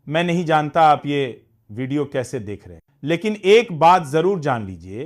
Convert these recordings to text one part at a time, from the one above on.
मैं नहीं जानता आप ये वीडियो कैसे देख रहे हैं, लेकिन एक बात जरूर जान लीजिए,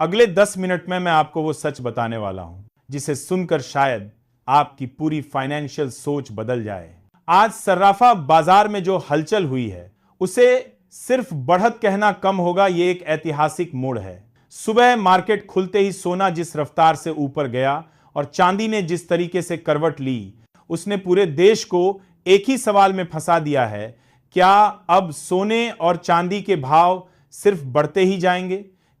अगले 10 मिनट में मैं आपको वो सच बताने वाला हूं जिसे सुनकर शायद आपकी पूरी फाइनेंशियल सोच बदल जाए। आज सर्राफा बाजार में जो हलचल हुई है उसे सिर्फ बढ़त कहना कम होगा। ये एक ऐतिहासिक मोड़ है। सुबह मार्केट खुलते ही सोना जिस रफ्तार से ऊपर गया और चांदी ने जिस तरीके से करवट ली, उसने पूरे देश को एक ही सवाल में फंसा दिया है, क्या अब सोने और चांदी के भाव सिर्फ बढ़ते ही जाएंगे?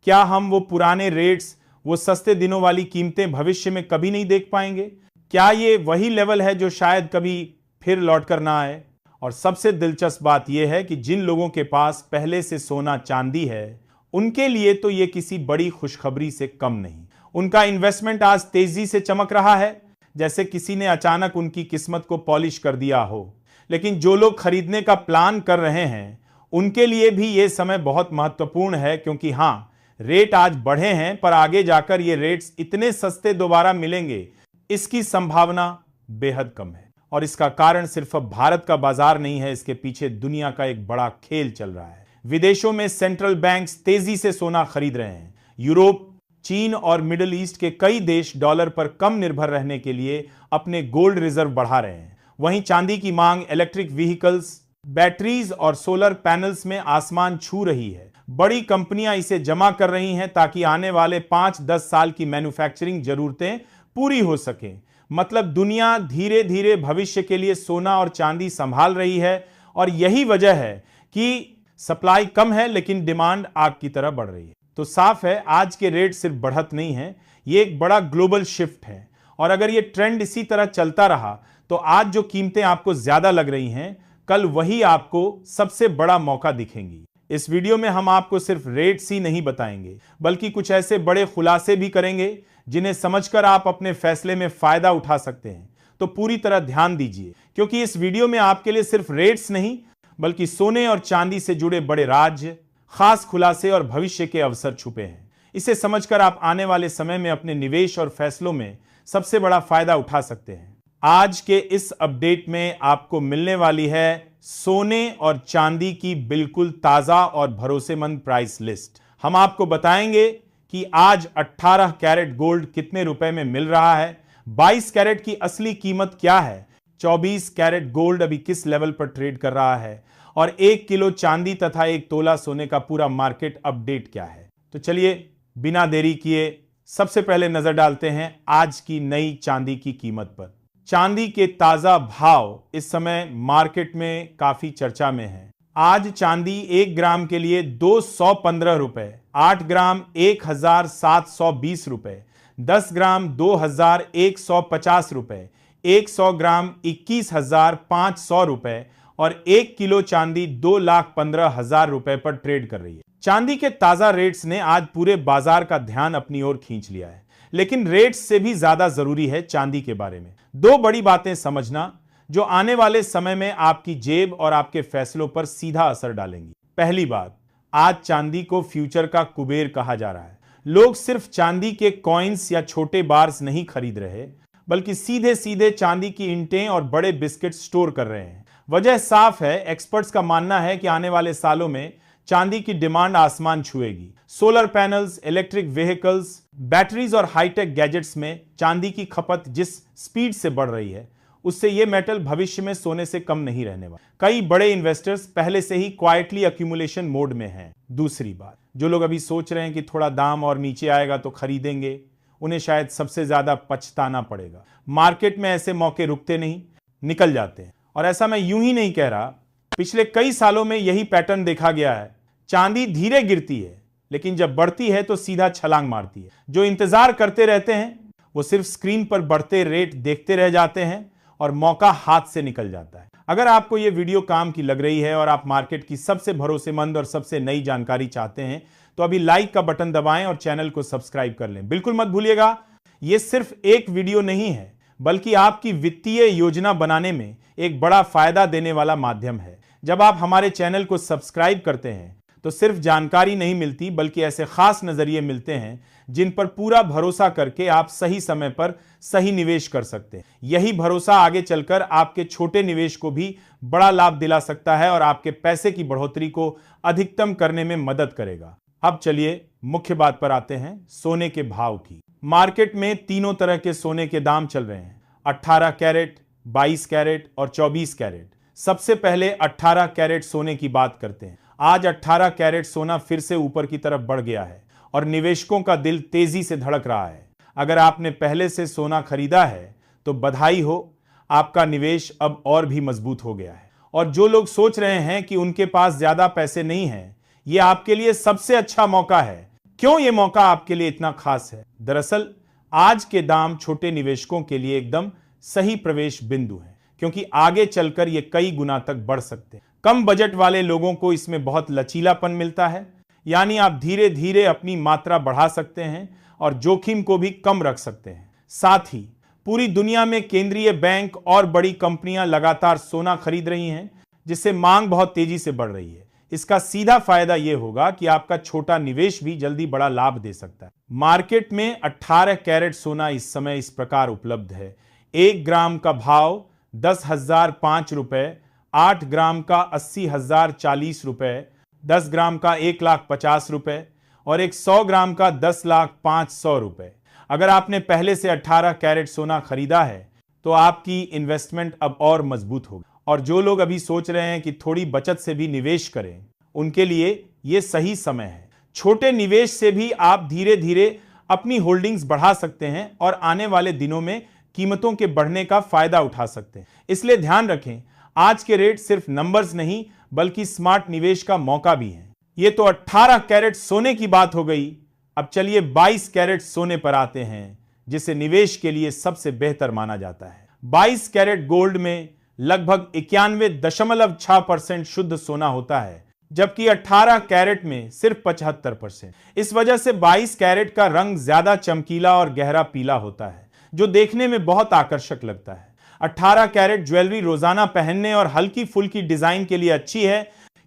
क्या हम वो पुराने रेट्स, वो सस्ते दिनों वाली कीमतें भविष्य में कभी नहीं देख पाएंगे? क्या ये वही लेवल है जो शायद कभी फिर लौट कर ना आए? और सबसे दिलचस्प बात यह है कि जिन लोगों के पास पहले से सोना चांदी है, उनके लिए तो ये किसी बड़ी खुशखबरी से कम नहीं। उनका इन्वेस्टमेंट आज तेजी से चमक रहा है, जैसे किसी ने अचानक उनकी किस्मत को पॉलिश कर दिया हो। लेकिन जो लोग खरीदने का प्लान कर रहे हैं, उनके लिए भी ये समय बहुत महत्वपूर्ण है, क्योंकि हाँ, रेट आज बढ़े हैं, पर आगे जाकर ये रेट्स इतने सस्ते दोबारा मिलेंगे, इसकी संभावना बेहद कम है। और इसका कारण सिर्फ अब भारत का बाजार नहीं है, इसके पीछे दुनिया का एक बड़ा खेल चल रहा है। विदेशों में सेंट्रल बैंक्स तेजी से सोना खरीद रहे हैं। यूरोप, चीन और मिडिल ईस्ट के कई देश डॉलर पर कम निर्भर रहने के लिए अपने गोल्ड रिजर्व बढ़ा रहे हैं। वहीं चांदी की मांग इलेक्ट्रिक व्हीकल्स, बैटरीज और सोलर पैनल्स में आसमान छू रही है। बड़ी कंपनियां इसे जमा कर रही हैं ताकि आने वाले 5-10 साल की मैन्युफैक्चरिंग जरूरतें पूरी हो सकें। मतलब दुनिया धीरे धीरे भविष्य के लिए सोना और चांदी संभाल रही है, और यही वजह है कि सप्लाई कम है लेकिन डिमांड आग की तरह बढ़ रही है। तो साफ है, आज के रेट सिर्फ बढ़त नहीं है, ये एक बड़ा ग्लोबल शिफ्ट है। और अगर ये ट्रेंड इसी तरह चलता रहा तो आज जो कीमतें आपको ज्यादा लग रही हैं, कल वही आपको सबसे बड़ा मौका दिखेंगी। इस वीडियो में हम आपको सिर्फ रेट्स ही नहीं बताएंगे, बल्कि कुछ ऐसे बड़े खुलासे भी करेंगे जिन्हें समझकर आप अपने फैसले में फायदा उठा सकते हैं। तो पूरी तरह ध्यान दीजिए, क्योंकि इस वीडियो में आपके लिए सिर्फ रेट्स नहीं, बल्कि सोने और चांदी से जुड़े बड़े राज्य, खास खुलासे और भविष्य के अवसर छुपे हैं। इसे समझकर आप आने वाले समय में अपने निवेश और फैसलों में सबसे बड़ा फायदा उठा सकते हैं। आज के इस अपडेट में आपको मिलने वाली है सोने और चांदी की बिल्कुल ताजा और भरोसेमंद प्राइस लिस्ट। हम आपको बताएंगे कि आज 18 कैरेट गोल्ड कितने रुपए में मिल रहा है, 22 कैरेट की असली कीमत क्या है, 24 कैरेट गोल्ड अभी किस लेवल पर ट्रेड कर रहा है, और 1 किलो चांदी तथा 1 तोला सोने का पूरा मार्केट अपडेट क्या है। तो चलिए बिना देरी किए सबसे पहले नजर डालते हैं आज की नई चांदी की कीमत पर। चांदी के ताजा भाव इस समय मार्केट में काफी चर्चा में है। आज चांदी 1 ग्राम के लिए 215 रुपए, 8 ग्राम 1720 रुपए, 10 ग्राम 2150 रुपए, 100 ग्राम 21500 रुपए और 1 किलो चांदी 2,15,000 रुपए पर ट्रेड कर रही है। चांदी के ताजा रेट्स ने आज पूरे बाजार का ध्यान अपनी ओर खींच लिया है, लेकिन रेट्स से भी ज्यादा जरूरी है चांदी के बारे में 2 बड़ी बातें समझना, जो आने वाले समय में आपकी जेब और आपके फैसलों पर सीधा असर डालेंगी। पहली बात, आज चांदी को फ्यूचर का कुबेर कहा जा रहा है। लोग सिर्फ चांदी के कॉइन्स या छोटे बार्स नहीं खरीद रहे, बल्कि सीधे सीधे चांदी की ईंटें और बड़े बिस्किट स्टोर कर रहे हैं। वजह साफ है, एक्सपर्ट्स का मानना है कि आने वाले सालों में चांदी की डिमांड आसमान छुएगी। Solar panels, electric vehicles, batteries और हाईटेक गैजेट्स में चांदी की खपत जिस स्पीड से बढ़ रही है, उससे यह मेटल भविष्य में सोने से कम नहीं रहने वाला। कई बड़े इन्वेस्टर्स पहले से ही क्वाइटली एक्यूमुलेशन मोड में हैं। दूसरी बात, जो लोग अभी सोच रहे हैं कि थोड़ा दाम और नीचे आएगा तो खरीदेंगे, उन्हें शायद सबसे ज्यादा पछताना पड़ेगा। मार्केट में ऐसे मौके रुकते नहीं, निकल जाते हैं। और ऐसा मैं यूं ही नहीं कह रहा, पिछले कई सालों में यही पैटर्न देखा गया है। चांदी धीरे गिरती है, लेकिन जब बढ़ती है तो सीधा छलांग मारती है। जो इंतजार करते रहते हैं वो सिर्फ स्क्रीन पर बढ़ते रेट देखते रह जाते हैं और मौका हाथ से निकल जाता है। अगर आपको यह वीडियो काम की लग रही है और आप मार्केट की सबसे भरोसेमंद और सबसे नई जानकारी चाहते हैं, तो अभी लाइक का बटन दबाएं और चैनल को सब्सक्राइब कर लें। बिल्कुल मत भूलिएगा, यह सिर्फ एक वीडियो नहीं है, बल्कि आपकी वित्तीय योजना बनाने में एक बड़ा फायदा देने वाला माध्यम है। जब आप हमारे चैनल को सब्सक्राइब करते हैं तो सिर्फ जानकारी नहीं मिलती बल्कि ऐसे खास नजरिए मिलते हैं जिन पर पूरा भरोसा करके आप सही समय पर सही निवेश कर सकते हैं। यही भरोसा आगे चलकर आपके छोटे निवेश को भी बड़ा लाभ दिला सकता है और आपके पैसे की बढ़ोतरी को अधिकतम करने में मदद करेगा। अब चलिए मुख्य बात पर आते हैं, सोने के भाव की। मार्केट में तीनों तरह के सोने के दाम चल रहे हैं, 18 कैरेट, 22 कैरेट और 24 कैरेट। सबसे पहले 18 कैरेट सोने की बात करते हैं। आज 18 कैरेट सोना फिर से ऊपर की तरफ बढ़ गया है और निवेशकों का दिल तेजी से धड़क रहा है। अगर आपने पहले से सोना खरीदा है तो बधाई हो, आपका निवेश अब और भी मजबूत हो गया है। और जो लोग सोच रहे हैं कि उनके पास ज्यादा पैसे नहीं हैं, यह आपके लिए सबसे अच्छा मौका है। क्यों यह मौका आपके लिए इतना खास है? दरअसल आज के दाम छोटे निवेशकों के लिए एकदम सही प्रवेश बिंदु है, क्योंकि आगे चलकर ये कई गुना तक बढ़ सकते हैं। कम बजट वाले लोगों को इसमें बहुत लचीलापन मिलता है, यानी आप धीरे धीरे अपनी मात्रा बढ़ा सकते हैं और जोखिम को भी कम रख सकते हैं। साथ ही पूरी दुनिया में केंद्रीय बैंक और बड़ी कंपनियां लगातार सोना खरीद रही हैं, जिससे मांग बहुत तेजी से बढ़ रही है। इसका सीधा फायदा यह होगा कि आपका छोटा निवेश भी जल्दी बड़ा लाभ दे सकता है। मार्केट में 18 कैरेट सोना इस समय इस प्रकार उपलब्ध है। 1 ग्राम का भाव 10,005 रुपए, 8 ग्राम का 80,040 रुपए, 10 ग्राम का 1,50,000 रुपए और एक 100 ग्राम का 10,05,100 रुपए। अगर आपने पहले से 18 कैरेट सोना खरीदा है तो आपकी इन्वेस्टमेंट अब और मजबूत होगी। और जो लोग अभी सोच रहे हैं कि थोड़ी बचत से भी निवेश करें, उनके लिए यह सही समय है। छोटे निवेश से भी आप धीरे धीरे अपनी होल्डिंग्स बढ़ा सकते हैं और आने वाले दिनों में कीमतों के बढ़ने का फायदा उठा सकते हैं। इसलिए ध्यान रखें, आज के रेट सिर्फ नंबर्स नहीं बल्कि स्मार्ट निवेश का मौका भी है। ये तो 18 कैरेट सोने की बात हो गई। अब चलिए 22 कैरेट सोने पर आते हैं, जिसे निवेश के लिए सबसे बेहतर माना जाता है। 22 कैरेट गोल्ड में लगभग 91.6% शुद्ध सोना होता है, जबकि 18 कैरेट में सिर्फ 75%। इस वजह से 22 कैरेट का रंग ज्यादा चमकीला और गहरा पीला होता है, जो देखने में बहुत आकर्षक लगता है। 18 कैरेट ज्वेलरी रोजाना पहनने और हल्की फुल्की डिजाइन के लिए अच्छी है,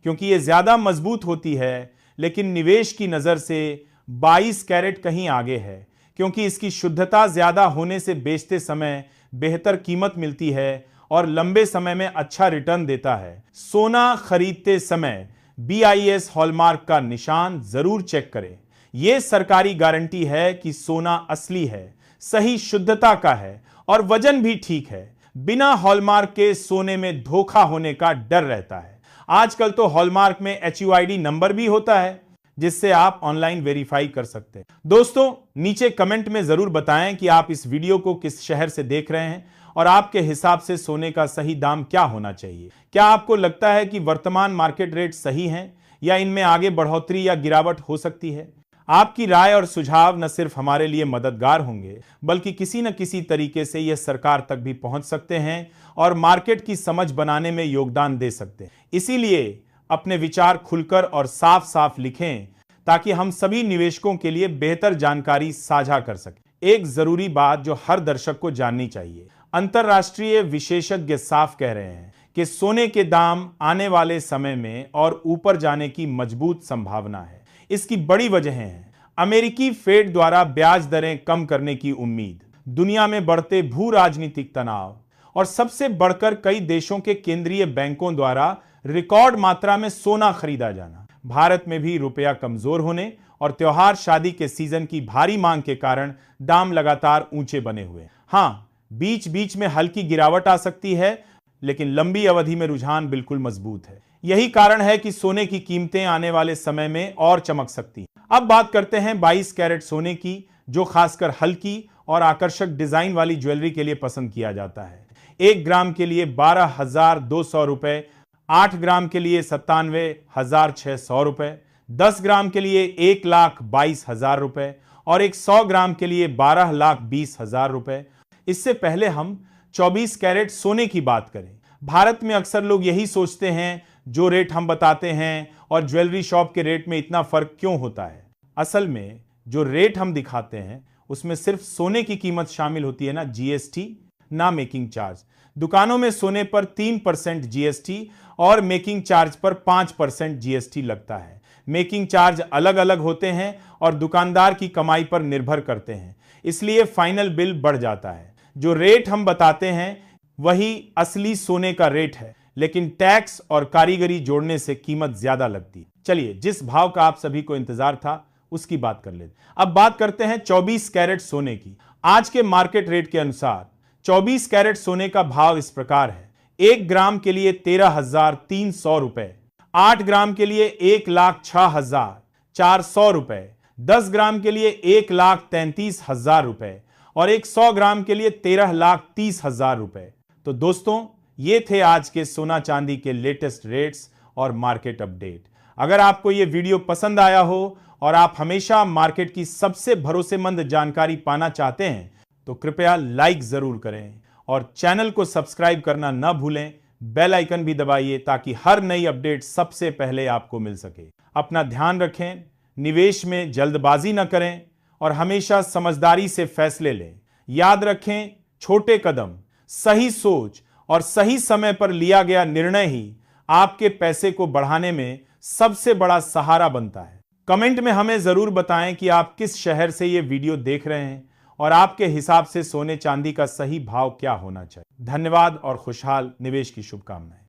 क्योंकि यह ज्यादा मजबूत होती है। लेकिन निवेश की नजर से 22 कैरेट कहीं आगे है, क्योंकि इसकी शुद्धता ज्यादा होने से बेचते समय बेहतर कीमत मिलती है और लंबे समय में अच्छा रिटर्न देता है। सोना खरीदते समय BIS हॉलमार्क का निशान जरूर चेक करें। यह सरकारी गारंटी है कि सोना असली है, सही शुद्धता का है और वजन भी ठीक है। बिना हॉलमार्क के सोने में धोखा होने का डर रहता है। आजकल तो हॉलमार्क में HUID नंबर भी होता है, जिससे आप ऑनलाइन वेरीफाई कर सकते हैं। दोस्तों, नीचे कमेंट में जरूर बताएं कि आप इस वीडियो को किस शहर से देख रहे हैं और आपके हिसाब से सोने का सही दाम क्या होना चाहिए। क्या आपको लगता है कि वर्तमान मार्केट रेट सही हैं या इनमें आगे बढ़ोतरी या गिरावट हो सकती है? आपकी राय और सुझाव न सिर्फ हमारे लिए मददगार होंगे, बल्कि किसी न किसी तरीके से यह सरकार तक भी पहुंच सकते हैं और मार्केट की समझ बनाने में योगदान दे सकते हैं। इसीलिए अपने विचार खुलकर और साफ साफ लिखें, ताकि हम सभी निवेशकों के लिए बेहतर जानकारी साझा कर सकें। एक जरूरी बात जो हर दर्शक को जाननी चाहिए, अंतरराष्ट्रीय विशेषज्ञ साफ कह रहे हैं कि सोने के दाम आने वाले समय में और ऊपर जाने की मजबूत संभावना है। इसकी बड़ी वजह है अमेरिकी फेड द्वारा ब्याज दरें कम करने की उम्मीद, दुनिया में बढ़ते भू राजनीतिक तनाव और सबसे बढ़कर कई देशों के केंद्रीय बैंकों द्वारा रिकॉर्ड मात्रा में सोना खरीदा जाना। भारत में भी रुपया कमजोर होने और त्योहार शादी के सीजन की भारी मांग के कारण दाम लगातार ऊंचे बने हुए। हाँ, बीच बीच में हल्की गिरावट आ सकती है, लेकिन लंबी अवधि में रुझान बिल्कुल मजबूत है। यही कारण है कि सोने की कीमतें आने वाले समय में और चमक सकती हैं। अब बात करते हैं 22 कैरेट सोने की, जो खासकर हल्की और आकर्षक डिजाइन वाली ज्वेलरी के लिए पसंद किया जाता है। 1 ग्राम के लिए 12,200 रुपए, 8 ग्राम के लिए 97,600 रुपए, 10 ग्राम के लिए 1,22,000 रुपए और एक 100 ग्राम के लिए 12,20,000 रुपए। इससे पहले हम 24 कैरेट सोने की बात करें। भारत में अक्सर लोग यही सोचते हैं, जो रेट हम बताते हैं और ज्वेलरी शॉप के रेट में इतना फर्क क्यों होता है। असल में जो रेट हम दिखाते हैं उसमें सिर्फ सोने की कीमत शामिल होती है ना GST, ना मेकिंग चार्ज। दुकानों में सोने पर 3% GST और मेकिंग चार्ज पर 5% GST लगता है। मेकिंग चार्ज अलग अलग होते हैं और दुकानदार की कमाई पर निर्भर करते हैं, इसलिए फाइनल बिल बढ़ जाता है। जो रेट हम बताते हैं वही असली सोने का रेट है, लेकिन टैक्स और कारीगरी जोड़ने से कीमत ज्यादा लगती है। चलिए, जिस भाव का आप सभी को इंतजार था उसकी बात कर लेते हैं। अब बात करते हैं 24 कैरेट सोने की। आज के मार्केट रेट के अनुसार 24 कैरेट सोने का भाव इस प्रकार है। 1 ग्राम के लिए 13,300 रुपए, 8 ग्राम के लिए 1,06,400 रुपए, 10 ग्राम के लिए 1,33,000 रुपए और 100 ग्राम के लिए 13,30,000 रुपए। तो दोस्तों, ये थे आज के सोना चांदी के लेटेस्ट रेट्स और मार्केट अपडेट। अगर आपको ये वीडियो पसंद आया हो और आप हमेशा मार्केट की सबसे भरोसेमंद जानकारी पाना चाहते हैं तो कृपया लाइक जरूर करें और चैनल को सब्सक्राइब करना न भूलें। बेल आइकन भी दबाइए ताकि हर नई अपडेट सबसे पहले आपको मिल सके। अपना ध्यान रखें, निवेश में जल्दबाजी न करें और हमेशा समझदारी से फैसले लें। याद रखें, छोटे कदम, सही सोच और सही समय पर लिया गया निर्णय ही आपके पैसे को बढ़ाने में सबसे बड़ा सहारा बनता है। कमेंट में हमें जरूर बताएं कि आप किस शहर से ये वीडियो देख रहे हैं और आपके हिसाब से सोने चांदी का सही भाव क्या होना चाहिए। धन्यवाद और खुशहाल निवेश की शुभकामनाएं।